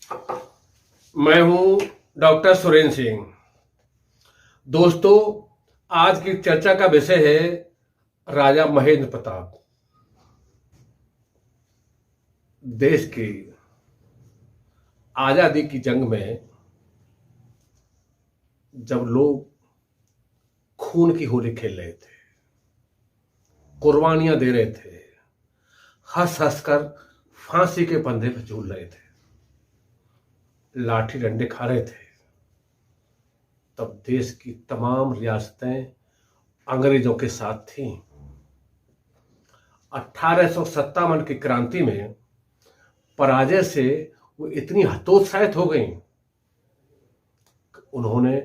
मैं हूं डॉक्टर सुरेंद्र सिंह। दोस्तों, आज की चर्चा का विषय है राजा महेंद्र प्रताप। देश की आजादी की जंग में जब लोग खून की होली खेल रहे थे, कुर्बानियां दे रहे थे, हंस हंस कर फांसी के फंदे पर झूल रहे थे, लाठी डंडे खा रहे थे, तब देश की तमाम रियासतें अंग्रेजों के साथ थीं। 1857 की क्रांति में पराजय से वो इतनी हतोत्साहित हो गईं कि उन्होंने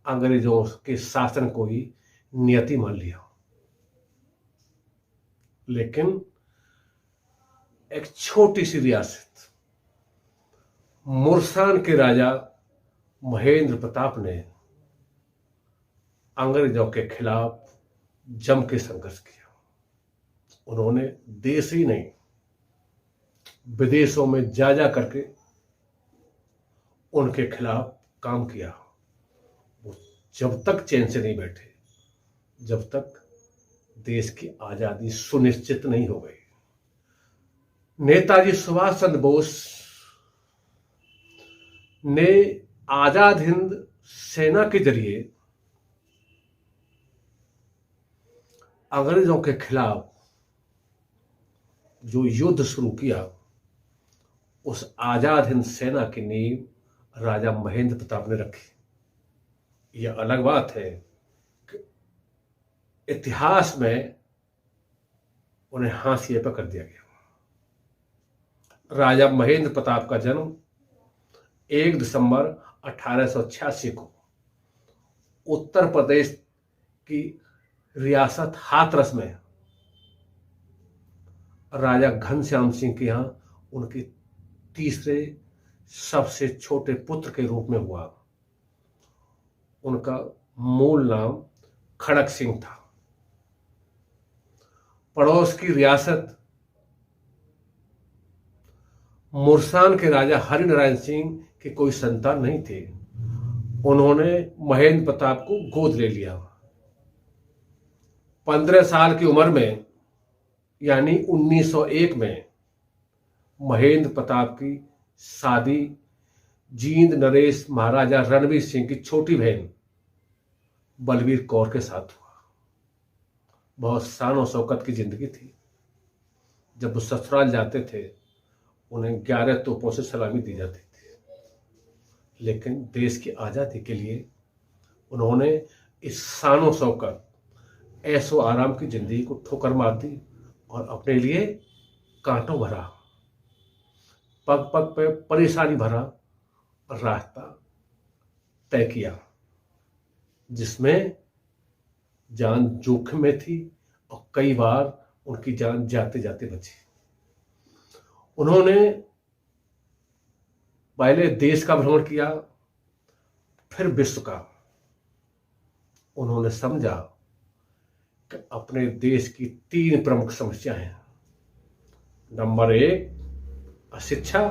अंग्रेजों के शासन को ही नियति मान लिया। लेकिन एक छोटी सी रियासत मुर्सान के राजा महेंद्र प्रताप ने अंग्रेजों के खिलाफ जम के संघर्ष किया। उन्होंने देश ही नहीं, विदेशों में जा जा करके उनके खिलाफ काम किया। वो जब तक चैन से नहीं बैठे, जब तक देश की आजादी सुनिश्चित नहीं हो गई। नेताजी सुभाष चंद्र बोस ने आजाद हिंद सेना के जरिए अंग्रेजों के खिलाफ जो युद्ध शुरू किया, उस आजाद हिंद सेना की नींव राजा महेंद्र प्रताप ने रखी। यह अलग बात है कि इतिहास में उन्हें हाशिए पर कर दिया गया। राजा महेंद्र प्रताप का जन्म 1 दिसंबर 1886 को उत्तर प्रदेश की रियासत हाथरस में राजा घनश्याम सिंह के यहां उनके तीसरे सबसे छोटे पुत्र के रूप में हुआ। उनका मूल नाम खड़क सिंह था। पड़ोस की रियासत मुर्सान के राजा हरिनारायण सिंह के कोई संतान नहीं थे। उन्होंने महेंद्र प्रताप को गोद ले लिया। 15 साल की उम्र में यानी 1901 में महेंद्र प्रताप की शादी जींद नरेश महाराजा रणवीर सिंह की छोटी बहन बलवीर कौर के साथ हुआ। बहुत शान और शौकत की जिंदगी थी। जब वो ससुराल जाते थे, उन्हें 11 तोपों से सलामी दी जाती थी। लेकिन देश की आजादी के लिए उन्होंने इस शान और शौकत, ऐशो आराम की जिंदगी को ठोकर मार दी और अपने लिए कांटों भरा, पग पग पे परेशानी भरा रास्ता तय किया, जिसमें जान जोखिम में थी और कई बार उनकी जान जाते जाते बची। उन्होंने पहले देश का भ्रमण किया, फिर विश्व का। उन्होंने समझा कि अपने देश की 3 प्रमुख समस्याएं हैं। नंबर 1 अशिक्षा,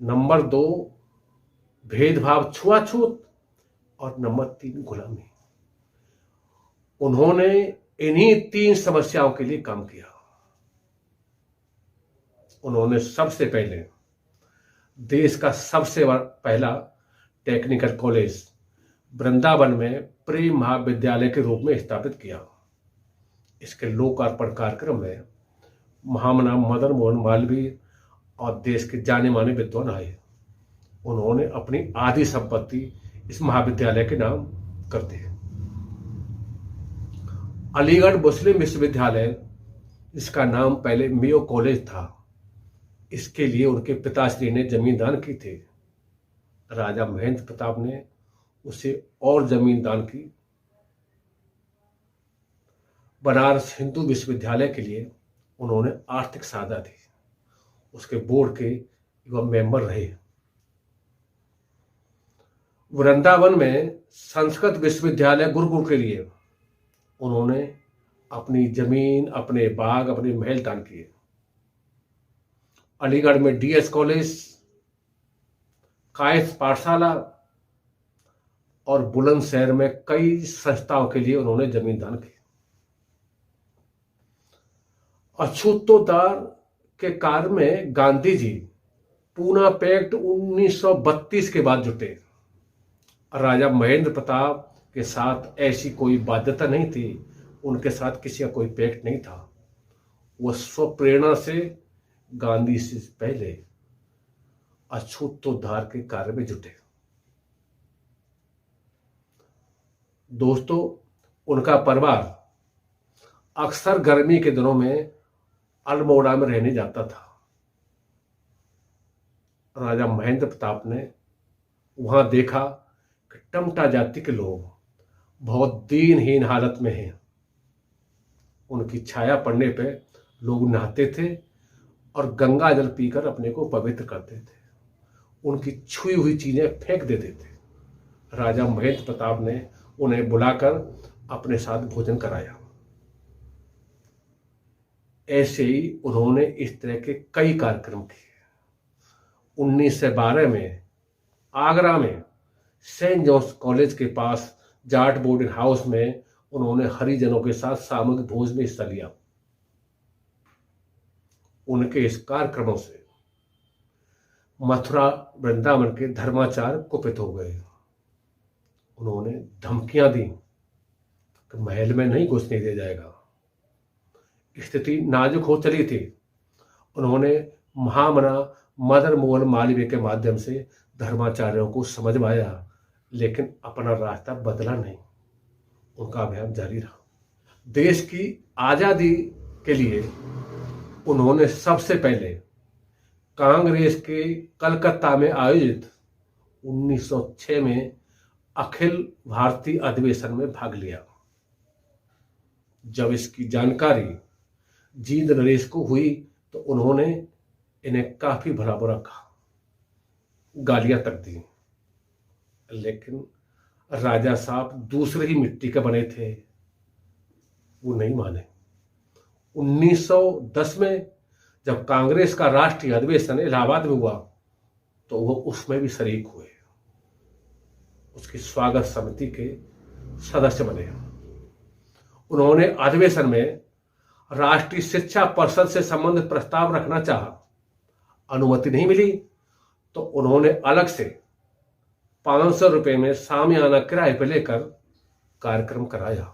नंबर 2 भेदभाव छुआछूत और नंबर 3 गुलामी। उन्होंने इन्हीं 3 समस्याओं के लिए काम किया। उन्होंने सबसे पहले देश का सबसे पहला टेक्निकल कॉलेज वृंदावन में प्रेम महाविद्यालय के रूप में स्थापित किया। इसके लोकार्पण कार्यक्रम में महामना मदन मोहन मालवीय और देश के जाने माने विद्वान आए। उन्होंने अपनी आधी संपत्ति इस महाविद्यालय के नाम कर दी। अलीगढ़ मुस्लिम विश्वविद्यालय, जिसका नाम पहले मेयो कॉलेज था, इसके लिए उनके पिताश्री ने जमीन दान की थी। राजा महेंद्र प्रताप ने उसे और जमीन दान की। बनारस हिंदू विश्वविद्यालय के लिए उन्होंने आर्थिक सहायता दी। उसके बोर्ड के वह मेंबर रहे। वृंदावन में संस्कृत विश्वविद्यालय गुरुकुल के लिए उन्होंने अपनी जमीन, अपने बाग, अपने महल दान किए। अलीगढ़ में डीएस कॉलेज कायस्थ पाठशाला और बुलंदशहर में कई संस्थाओं के लिए उन्होंने जमीन दान की। अछूतोद्धार के कार्य में गांधी जी पूना पैक्ट 1932 के बाद जुटे। राजा महेंद्र प्रताप के साथ ऐसी कोई बाध्यता नहीं थी, उनके साथ किसी का कोई पैक्ट नहीं था। वह स्वप्रेरणा से गांधी से पहले अछूतोद्धार के कार्य में जुटे। दोस्तों, उनका परिवार अक्सर गर्मी के दिनों में अल्मोड़ा में रहने जाता था। राजा महेंद्र प्रताप ने वहां देखा कि टमटा जाति के लोग बहुत दीनहीन हालत में हैं। उनकी छाया पड़ने पे लोग नहाते थे और गंगा जल पीकर अपने को पवित्र करते थे। उनकी छुई हुई चीजें फेंक देते थे। राजा महेंद्र प्रताप ने उन्हें बुलाकर अपने साथ भोजन कराया। ऐसे ही उन्होंने इस तरह के कई कार्यक्रम किए। 1912 में आगरा में सेंट जॉन्स कॉलेज के पास जाट बोर्डिंग हाउस में उन्होंने हरिजनों के साथ सामूहिक भोज में हिस्सा लिया। उनके इस कार्यक्रमों से मथुरा वृंदावन के धर्माचार्य कुपित हो गए। उन्होंने धमकियां दी कि महल में नहीं घुसने दिया जाएगा। स्थिति नाजुक हो चली थी। उन्होंने महामना मदन मोहन मालवीय के माध्यम से धर्माचार्यों को समझवाया, लेकिन अपना रास्ता बदला नहीं। उनका अभियान जारी रहा। देश की आजादी के लिए उन्होंने सबसे पहले कांग्रेस के कलकत्ता में आयोजित 1906 में अखिल भारतीय अधिवेशन में भाग लिया। जब इसकी जानकारी जींद नरेश को हुई तो उन्होंने इन्हें काफी भला बुरा कहा, गालियां तक दी। लेकिन राजा साहब दूसरे ही मिट्टी के बने थे, वो नहीं माने। 1910 में जब कांग्रेस का राष्ट्रीय अधिवेशन इलाहाबाद में हुआ तो वो उसमें भी शरीक हुए। उसकी स्वागत समिति के सदस्य बने। उन्होंने अधिवेशन में राष्ट्रीय शिक्षा परिषद से संबंधित प्रस्ताव रखना चाहा। अनुमति नहीं मिली तो उन्होंने अलग से 500 रुपए में सामियाना किराए पर लेकर कार्यक्रम कराया।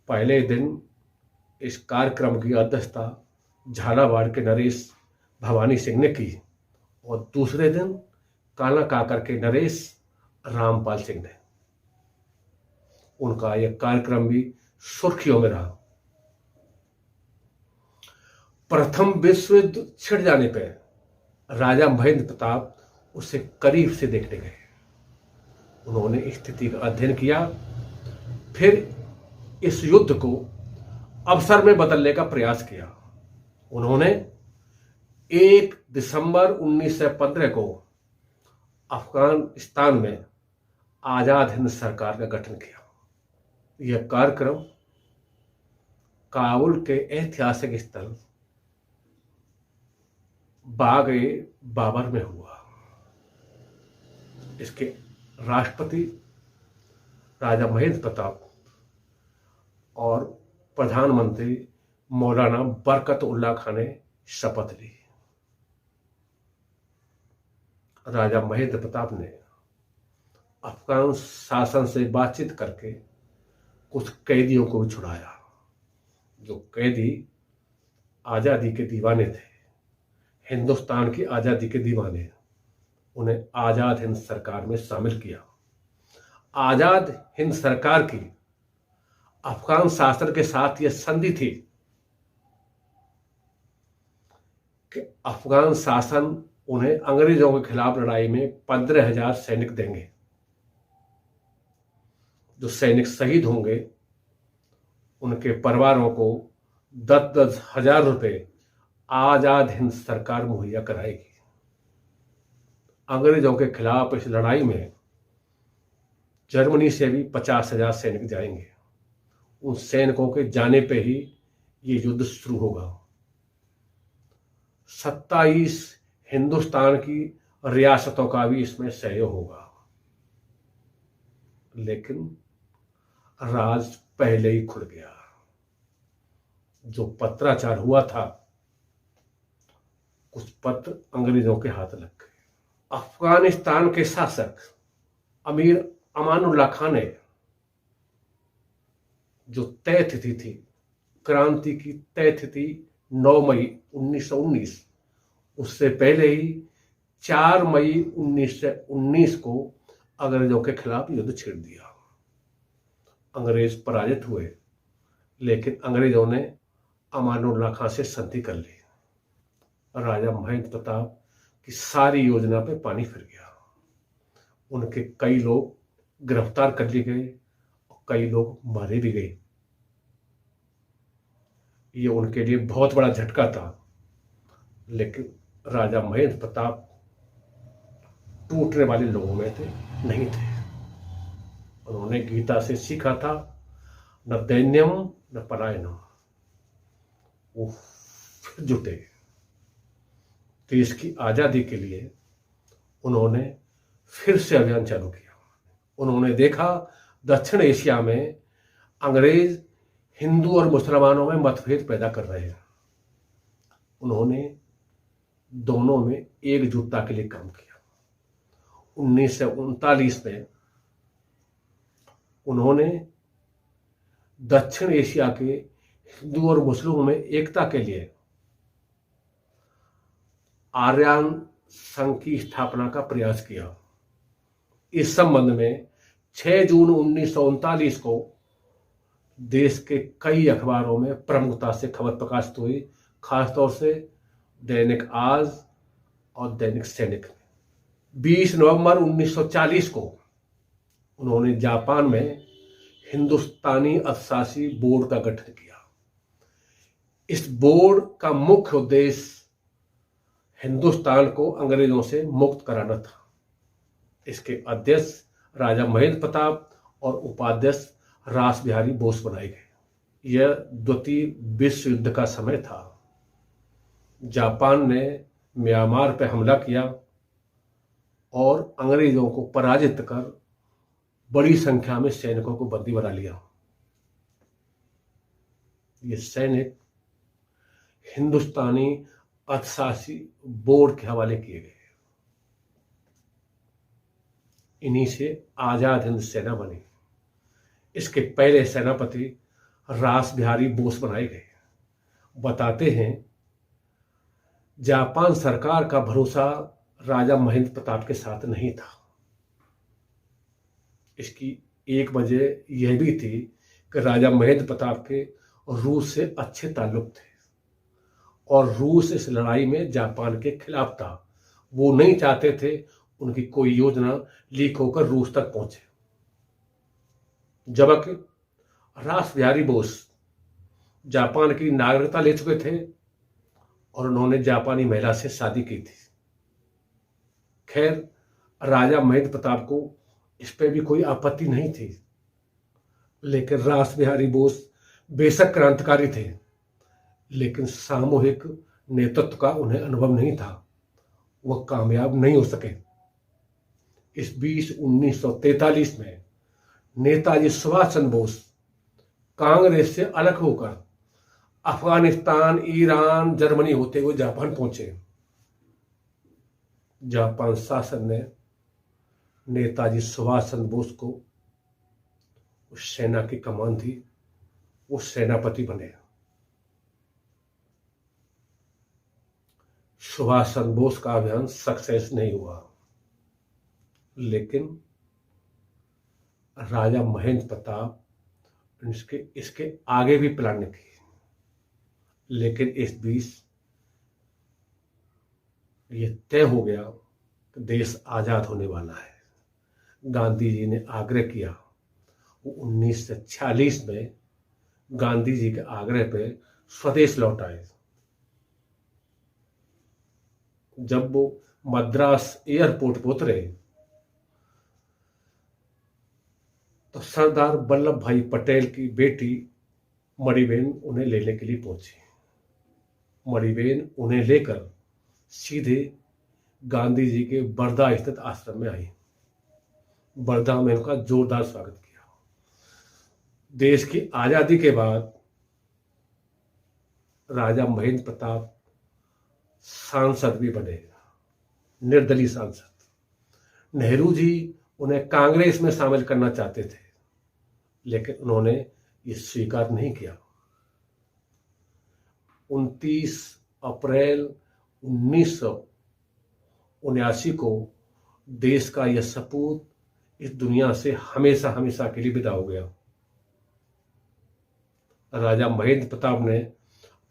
पहले दिन इस कार्यक्रम की अध्यक्षता झालावाड़ के नरेश भवानी सिंह ने की और दूसरे दिन काला काकर के नरेश रामपाल सिंह ने। उनका यह कार्यक्रम भी सुर्खियों में रहा। प्रथम विश्व युद्ध छिड़ जाने पर राजा महेंद्र प्रताप उसे करीब से देखने गए। उन्होंने स्थिति का अध्ययन किया, फिर इस युद्ध को अवसर में बदलने का प्रयास किया। उन्होंने 1 दिसंबर 1915 को अफगानिस्तान में आजाद हिंद सरकार का गठन किया। यह कार्यक्रम काबुल के ऐतिहासिक स्थल बाग-ए बाबर में हुआ। इसके राष्ट्रपति राजा महेंद्र प्रताप और प्रधानमंत्री मौलाना बरकत उल्लाह खान ने शपथ ली। राजा महेंद्र प्रताप ने अफगान शासन से बातचीत करके कुछ कैदियों को भी छुड़ाया। जो कैदी आजादी के दीवाने थे, हिंदुस्तान की आजादी के दीवाने, उन्हें आजाद हिंद सरकार में शामिल किया। आजाद हिंद सरकार की अफगान शासन के साथ यह संधि थी कि अफगान शासन उन्हें अंग्रेजों के खिलाफ लड़ाई में 15,000 सैनिक देंगे। जो सैनिक शहीद होंगे उनके परिवारों को 10-10 हजार रुपए आजाद हिंद सरकार मुहैया कराएगी। अंग्रेजों के खिलाफ इस लड़ाई में जर्मनी से भी 50,000 सैनिक जाएंगे। उन सैनिकों के जाने पे ही ये युद्ध शुरू होगा। 27 हिंदुस्तान की रियासतों का भी इसमें सहयोग होगा। लेकिन राज पहले ही खुल गया। जो पत्राचार हुआ था, कुछ पत्र अंग्रेजों के हाथ लग गए। अफगानिस्तान के शासक अमीर अमानुल्लाह खान ने जो तय तिथि थी, क्रांति की तय तिथि 9 मई 1919, उससे पहले ही 4 मई 1919 को अंग्रेजों के खिलाफ युद्ध छेड़ दिया। अंग्रेज पराजित हुए, लेकिन अंग्रेजों ने अमानुल्लाह खान से संधि कर ली। राजा महेंद्र प्रताप की सारी योजना पे पानी फिर गया। उनके कई लोग गिरफ्तार कर लिए गए और कई लोग मारे भी गए। ये उनके लिए बहुत बड़ा झटका था। लेकिन राजा महेंद्र प्रताप टूटने वाले लोगों में नहीं थे। उन्होंने गीता से सीखा था, न दैन्यम न पलायनम। वो फिर जुटे। देश की आजादी के लिए उन्होंने फिर से अभियान चालू किया। उन्होंने देखा दक्षिण एशिया में अंग्रेज हिंदू और मुसलमानों में मतभेद पैदा कर रहे हैं। उन्होंने दोनों में एकजुटता के लिए काम किया। 1939 में उन्होंने दक्षिण एशिया के हिंदू और मुस्लिमों में एकता के लिए आर्यन संघ की स्थापना का प्रयास किया। इस संबंध में 6 जून 1939 को देश के कई अखबारों में प्रमुखता से खबर प्रकाशित हुई, खासतौर से दैनिक आज और दैनिक सैनिक में। 20 नवंबर 1940 को उन्होंने जापान में हिंदुस्तानी अर्थशास्त्री बोर्ड का गठन किया। इस बोर्ड का मुख्य उद्देश्य हिंदुस्तान को अंग्रेजों से मुक्त कराना था। इसके अध्यक्ष राजा महेंद्र प्रताप और उपाध्यक्ष रास बिहारी बोस बनाए गए। यह द्वितीय विश्व युद्ध का समय था। जापान ने म्यांमार पर हमला किया और अंग्रेजों को पराजित कर बड़ी संख्या में सैनिकों को बंदी बना लिया। ये सैनिक हिंदुस्तानी अर्थशास्त्री बोर्ड के हवाले किए गए। इन्हीं से आजाद हिंद सेना बनी। इसके पहले सेनापति रास बिहारी बोस बनाए गए। बताते हैं, जापान सरकार का भरोसा राजा महेंद्र प्रताप के साथ नहीं था। इसकी एक वजह यह भी थी कि राजा महेंद्र प्रताप के रूस से अच्छे ताल्लुक थे और रूस इस लड़ाई में जापान के खिलाफ था। वो नहीं चाहते थे उनकी कोई योजना लीक होकर रूस तक पहुंचे। जबकि रास बिहारी बोस जापान की नागरिकता ले चुके थे और उन्होंने जापानी महिला से शादी की थी। खैर, राजा महेंद्र प्रताप को इस पर भी कोई आपत्ति नहीं थी, लेकिन रास बिहारी बोस बेशक क्रांतिकारी थे, लेकिन सामूहिक नेतृत्व का उन्हें अनुभव नहीं था। वह कामयाब नहीं हो सके। इस बीच 1943 में नेताजी सुभाष चंद्र बोस कांग्रेस से अलग होकर अफगानिस्तान, ईरान, जर्मनी होते हुए जापान पहुंचे। जापान शासन ने नेताजी सुभाष चंद्र बोस को उस सेना की कमान दी। वो सेनापति बने। सुभाष चंद्र बोस का अभियान सक्सेस नहीं हुआ, लेकिन राजा महेंद्र प्रताप इसके आगे भी प्लान की। लेकिन इस बीच ये तय हो गया कि देश आजाद होने वाला है। गांधी जी ने आग्रह किया। वो 1946 में गांधी जी के आग्रह पे स्वदेश लौट आए। जब वो मद्रास एयरपोर्ट पर उतरे तो सरदार वल्लभ भाई पटेल की बेटी मणिबेन उन्हें लेने के लिए पहुंची। मणिबेन उन्हें लेकर सीधे गांधी जी के बड़ौदा स्थित आश्रम में आई। बड़ौदा में उनका जोरदार स्वागत किया। देश की आजादी के बाद राजा महेंद्र प्रताप सांसद भी बने, निर्दलीय सांसद। नेहरू जी उन्हें कांग्रेस में शामिल करना चाहते थे, लेकिन उन्होंने ये स्वीकार नहीं किया। 29 अप्रैल 1979 को देश का यह सपूत इस दुनिया से हमेशा हमेशा के लिए विदा हो गया। राजा महेंद्र प्रताप ने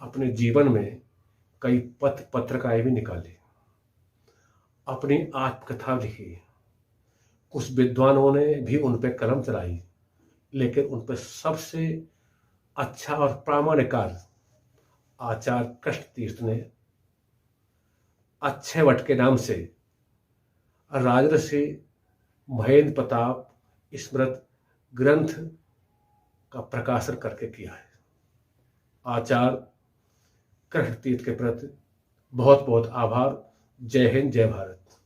अपने जीवन में कई पत्रिकाएं भी निकाली, अपनी आत्मकथा लिखी। कुछ विद्वानों ने भी उन पर कलम चलाई, लेकिन उन पर सबसे अच्छा और प्रामाणिक कार्य आचार्य कृष्ण तीर्थ ने अक्षयवट के नाम से राजर्षि महेंद्र प्रताप स्मृत ग्रंथ का प्रकाशन करके किया है। आचार्य कृष्ण तीर्थ के प्रति बहुत बहुत आभार। जय हिंद, जय भारत।